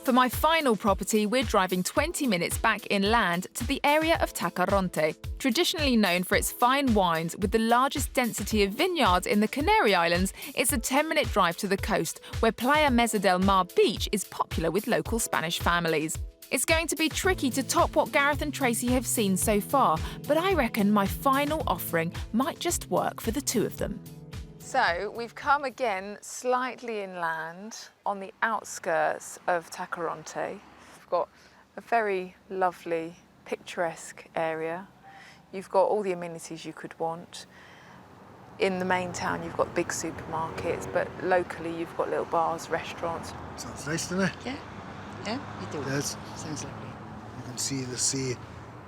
[SPEAKER 5] For my final property, we're driving 20 minutes back inland to the area of Tacoronte, traditionally known for its fine wines with the largest density of vineyards in the Canary Islands. It's a 10-minute drive to the coast, where Playa Mesa del Mar Beach is popular with local Spanish families. It's going to be tricky to top what Gareth and Tracy have seen so far, but I reckon my final offering might just work for the 2 of them. So we've come again slightly inland on the outskirts of Tacoronte. We've got a very lovely, picturesque area. You've got all the amenities you could want. In the main town, you've got big supermarkets, but locally you've got little bars, restaurants.
[SPEAKER 2] Sounds nice, doesn't it?
[SPEAKER 3] Yeah, yeah, you do.
[SPEAKER 2] Yes.
[SPEAKER 3] Sounds lovely.
[SPEAKER 2] You can see the sea.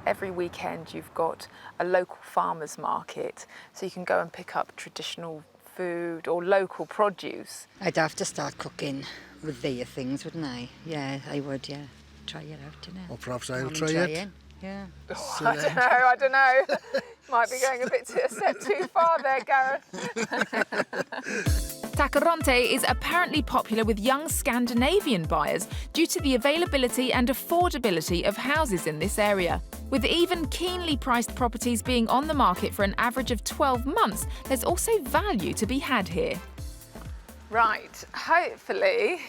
[SPEAKER 1] Every weekend you've got a local farmers market, so you can go and pick up traditional food or local produce.
[SPEAKER 3] I'd have to start cooking with their things, wouldn't I? Yeah, I would, yeah. Try it out, you know.
[SPEAKER 2] Or perhaps I'll
[SPEAKER 3] Come
[SPEAKER 2] try
[SPEAKER 3] and
[SPEAKER 2] it.
[SPEAKER 3] in. Yeah.
[SPEAKER 1] I don't know. Might be going a step too far there, Gareth. Tacoronte is apparently popular with young Scandinavian buyers due to the availability and affordability of houses in this area. With even keenly priced properties being on the market for an average of 12 months, there's also value to be had here. Right, hopefully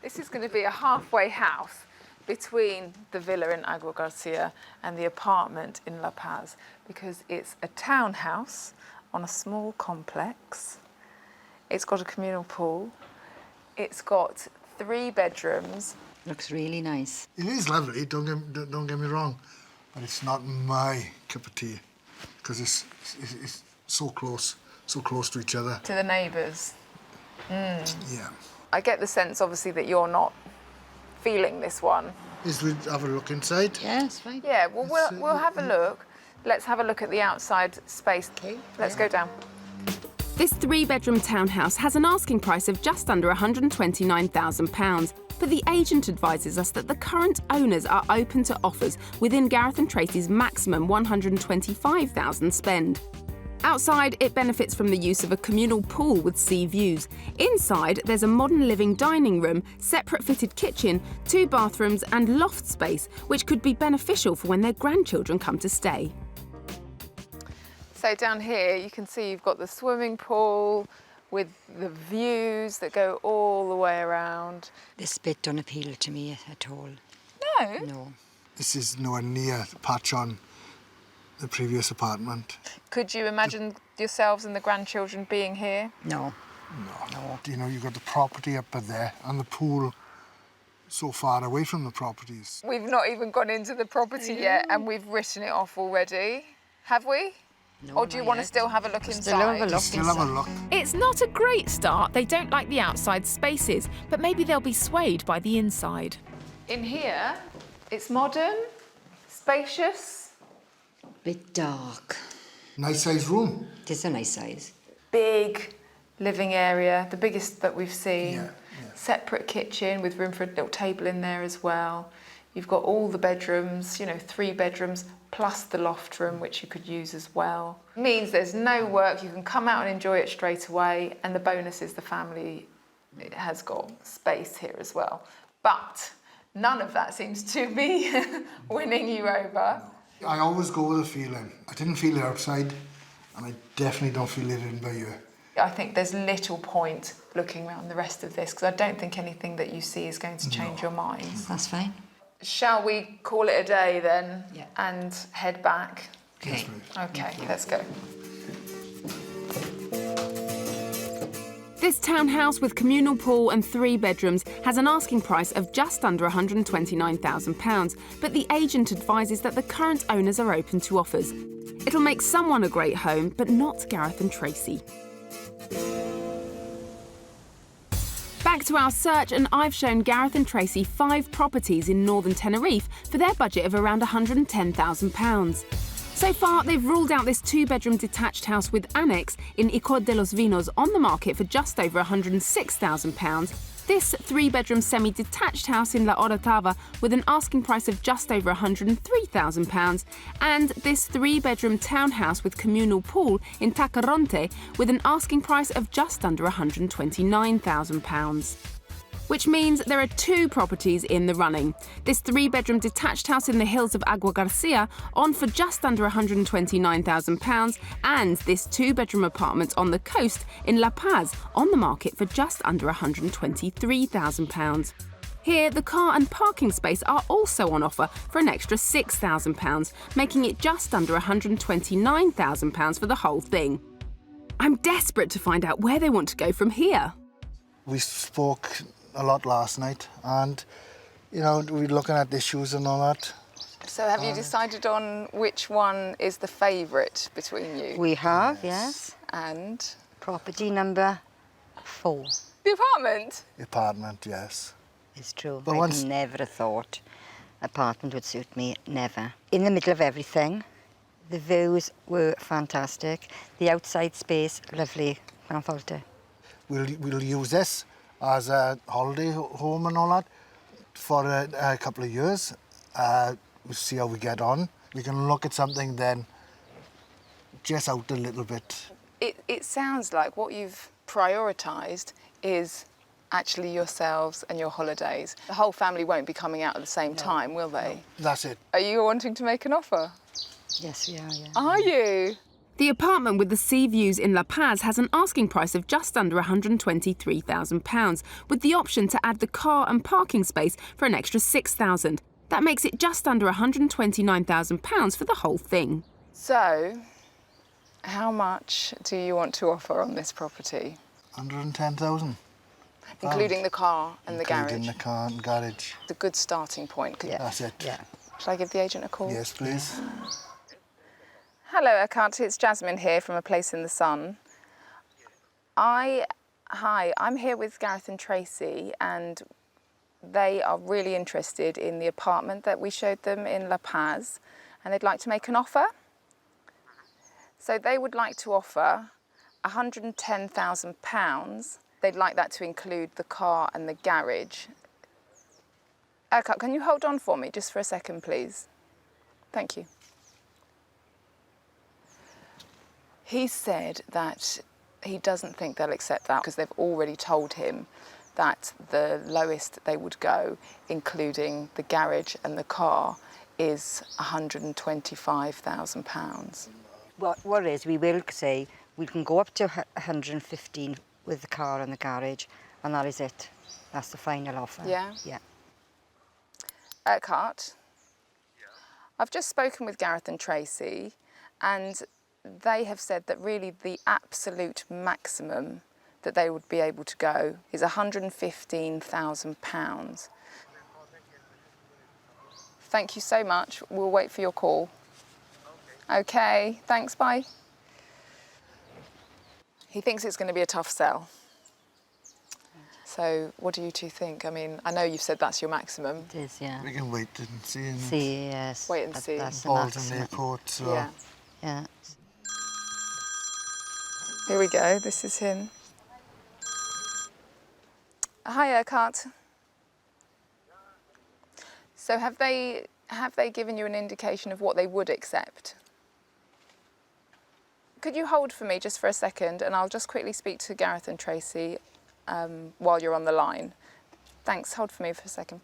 [SPEAKER 1] this is going to be a halfway house between the villa in Agua Garcia and the apartment in La Paz, because it's a townhouse on a small complex. It's got a communal pool. It's got 3 bedrooms
[SPEAKER 3] Looks really nice.
[SPEAKER 2] It is lovely, don't get me wrong, but it's not my cup of tea because it's so close to each other.
[SPEAKER 1] To the neighbours.
[SPEAKER 2] Yeah.
[SPEAKER 1] I get the sense, obviously, that you're not feeling this one.
[SPEAKER 2] Is we have a look inside?
[SPEAKER 3] Yes, fine.
[SPEAKER 1] Yeah, well, we'll have a look. Let's have a look at the outside space.
[SPEAKER 3] Okay.
[SPEAKER 1] Let's go down.
[SPEAKER 5] This 3-bedroom townhouse has an asking price of just under £129,000, but the agent advises us that the current owners are open to offers within Gareth and Tracy's maximum £125,000 spend. Outside, it benefits from the use of a communal pool with sea views. Inside, there's a modern living dining room, separate fitted kitchen, 2 bathrooms and loft space, which could be beneficial for when their grandchildren come to stay.
[SPEAKER 1] So down here, you can see you've got the swimming pool with the views that go all the way around.
[SPEAKER 3] This bit don't appeal to me at all.
[SPEAKER 1] No?
[SPEAKER 3] No.
[SPEAKER 2] This is nowhere near the patch on the previous apartment.
[SPEAKER 1] Could you imagine yourselves and the grandchildren being here?
[SPEAKER 3] No.
[SPEAKER 2] No. You know, you've got the property up there and the pool so far away from the properties.
[SPEAKER 1] We've not even gone into the property yet and we've written it off already. Have we?
[SPEAKER 3] No,
[SPEAKER 1] Or do you want to still have a look inside?
[SPEAKER 3] Still have a look
[SPEAKER 2] Still have a
[SPEAKER 3] inside.
[SPEAKER 2] look.
[SPEAKER 1] It's not a great start. They don't like the outside spaces, but maybe they'll be swayed by the inside. In here, it's modern, spacious,
[SPEAKER 3] Bit dark.
[SPEAKER 2] Nice sized room.
[SPEAKER 3] It is a nice size.
[SPEAKER 1] big living area, the biggest that we've seen.
[SPEAKER 2] Yeah.
[SPEAKER 1] Separate kitchen with room for a little table in there as well. You've got all the bedrooms, 3 bedrooms, plus the loft room, which you could use as well. It means there's no work, you can come out and enjoy it straight away, and the bonus is the family has got space here as well. But none of that seems to be winning you over.
[SPEAKER 2] I always go with a feeling. I didn't feel it outside, and I definitely don't feel it in by you.
[SPEAKER 1] I think there's little point looking around the rest of this, because I don't think anything that you see is going to change your minds.
[SPEAKER 3] That's fine.
[SPEAKER 1] Shall we call it a day then?
[SPEAKER 3] Yeah.
[SPEAKER 1] And head back?
[SPEAKER 3] Okay.
[SPEAKER 1] Okay, let's go.
[SPEAKER 5] This townhouse with communal pool and 3 bedrooms has an asking price of just under £129,000, but the agent advises that the current owners are open to offers. It'll make someone a great home, but not Gareth and Tracy. Back to our search, and I've shown Gareth and Tracy 5 properties in northern Tenerife for their budget of around £110,000. So far, they've ruled out this 2-bedroom detached house with annex in Icod de los Vinos on the market for just over £106,000, this 3-bedroom semi-detached house in La Orotava with an asking price of just over £103,000, and this 3-bedroom townhouse with communal pool in Tacoronte with an asking price of just under £129,000. Which means there are 2 properties in the running. This 3-bedroom detached house in the hills of Agua Garcia on for just under £129,000, and this 2-bedroom apartment on the coast in La Paz on the market for just under £123,000. Here, the car and parking space are also on offer for an extra £6,000, making it just under £129,000 for the whole thing. I'm desperate to find out where they want to go from here.
[SPEAKER 2] We spoke a lot last night, and we're looking at issues and all that.
[SPEAKER 1] So have you decided on which one is the favourite between you?
[SPEAKER 3] We have, yes.
[SPEAKER 1] And?
[SPEAKER 3] Property number 4.
[SPEAKER 1] The apartment?
[SPEAKER 2] Apartment, yes.
[SPEAKER 3] It's true.
[SPEAKER 2] But
[SPEAKER 3] I
[SPEAKER 2] once-
[SPEAKER 3] never have thought apartment would suit me, never. In the middle of everything. The views were fantastic. The outside space, lovely. Can't fault it.
[SPEAKER 2] We'll use this as a holiday home and all that for a couple of years. We'll see how we get on. We can look at something then just out a little bit.
[SPEAKER 1] It sounds like what you've prioritised is actually yourselves and your holidays. The whole family won't be coming out at the same time, will they?
[SPEAKER 2] That's it.
[SPEAKER 1] Are you wanting to make an offer?
[SPEAKER 3] Yes, we are, yeah.
[SPEAKER 1] Are you?
[SPEAKER 5] The apartment with the sea views in La Paz has an asking price of just under £123,000, with the option to add the car and parking space for an extra £6,000. That makes it just under £129,000 for the whole thing.
[SPEAKER 1] So, how much do you want to offer on this property?
[SPEAKER 2] 110,000.
[SPEAKER 1] including the car and the garage.
[SPEAKER 2] Including the car and garage.
[SPEAKER 1] It's a good starting point.
[SPEAKER 2] That's it.
[SPEAKER 3] Yeah.
[SPEAKER 1] Shall I give the agent a call?
[SPEAKER 2] Yes, please.
[SPEAKER 1] Hello, Eckhart. It's Jasmine here from A Place in the Sun. Hi, I'm here with Gareth and Tracy, and they are really interested in the apartment that we showed them in La Paz, and they'd like to make an offer. So they would like to offer £110,000. They'd like that to include the car and the garage. Eckhart, can you hold on for me just for a second, please? Thank you. He said that he doesn't think they'll accept that because they've already told him that the lowest they would go, including the garage and the car, is £125,000.
[SPEAKER 3] What is, we will say we can go up to 115 with the car and the garage, and that is it. That's the final offer.
[SPEAKER 1] Yeah?
[SPEAKER 3] Yeah.
[SPEAKER 1] Eckhart, I've just spoken with Gareth and Tracy, and they have said that really the absolute maximum that they would be able to go is £115,000. Thank you so much. We'll wait for your call. Okay, thanks, bye. He thinks it's going to be a tough sell. So what do you two think? I mean, I know you've said that's your maximum.
[SPEAKER 3] It is, yeah.
[SPEAKER 2] We can wait and see.
[SPEAKER 3] See, yes.
[SPEAKER 1] Wait and see.
[SPEAKER 3] That's the
[SPEAKER 2] Balls in
[SPEAKER 3] maximum.
[SPEAKER 2] their court, so...
[SPEAKER 1] Yeah.
[SPEAKER 3] Yeah.
[SPEAKER 1] Here we go, this is him. Hi, Eckhart. So have they given you an indication of what they would accept? Could you hold for me just for a second, and I'll just quickly speak to Gareth and Tracy while you're on the line. Thanks, hold for me for a second.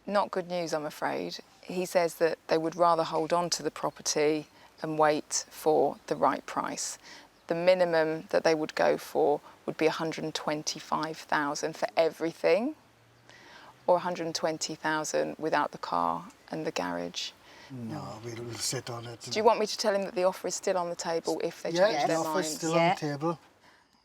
[SPEAKER 1] Not good news, I'm afraid. He says that they would rather hold on to the property and wait for the right price. The minimum that they would go for would be £125,000 for everything, or £120,000 without the car and the garage.
[SPEAKER 2] No, we'll sit on it.
[SPEAKER 1] Do you want me to tell him that the offer is still on the table if they change
[SPEAKER 2] the
[SPEAKER 1] their
[SPEAKER 2] offer's
[SPEAKER 1] mind?
[SPEAKER 2] still on the table.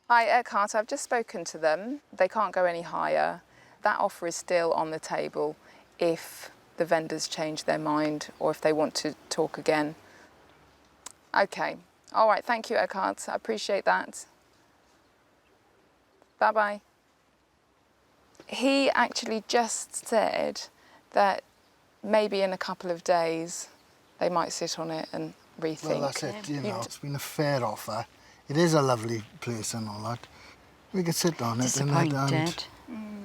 [SPEAKER 1] Hi, Eckhart, I've just spoken to them. They can't go any higher. That offer is still on the table if the vendors change their mind or if they want to talk again. Okay. All right, thank you, Eckhart. I appreciate that. Bye-bye. He actually just said that maybe in a couple of days they might sit on it and rethink.
[SPEAKER 2] Well, that's it, you know, it's been a fair offer. It is a lovely place and all that. We can sit on it and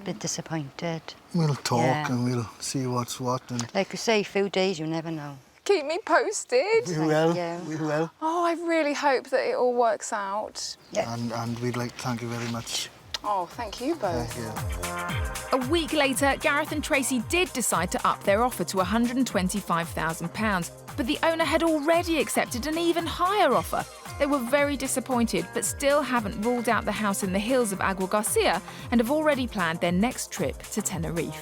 [SPEAKER 3] Bit disappointed.
[SPEAKER 2] we'll talk and we'll see what's what. And
[SPEAKER 3] Like you say, a few days, you never know.
[SPEAKER 1] Keep me posted.
[SPEAKER 2] we will,
[SPEAKER 3] you.
[SPEAKER 2] we will.
[SPEAKER 1] Oh, I really hope that it all works out.
[SPEAKER 3] Yeah.
[SPEAKER 2] And we'd like to thank you very much.
[SPEAKER 1] Oh, thank you both.
[SPEAKER 2] Thank you.
[SPEAKER 1] A week later, Gareth and Tracy did decide to up their offer to £125,000, but the owner had already accepted an even higher offer. They were very disappointed, but still haven't ruled out the house in the hills of Agua Garcia and have already planned their next trip to Tenerife.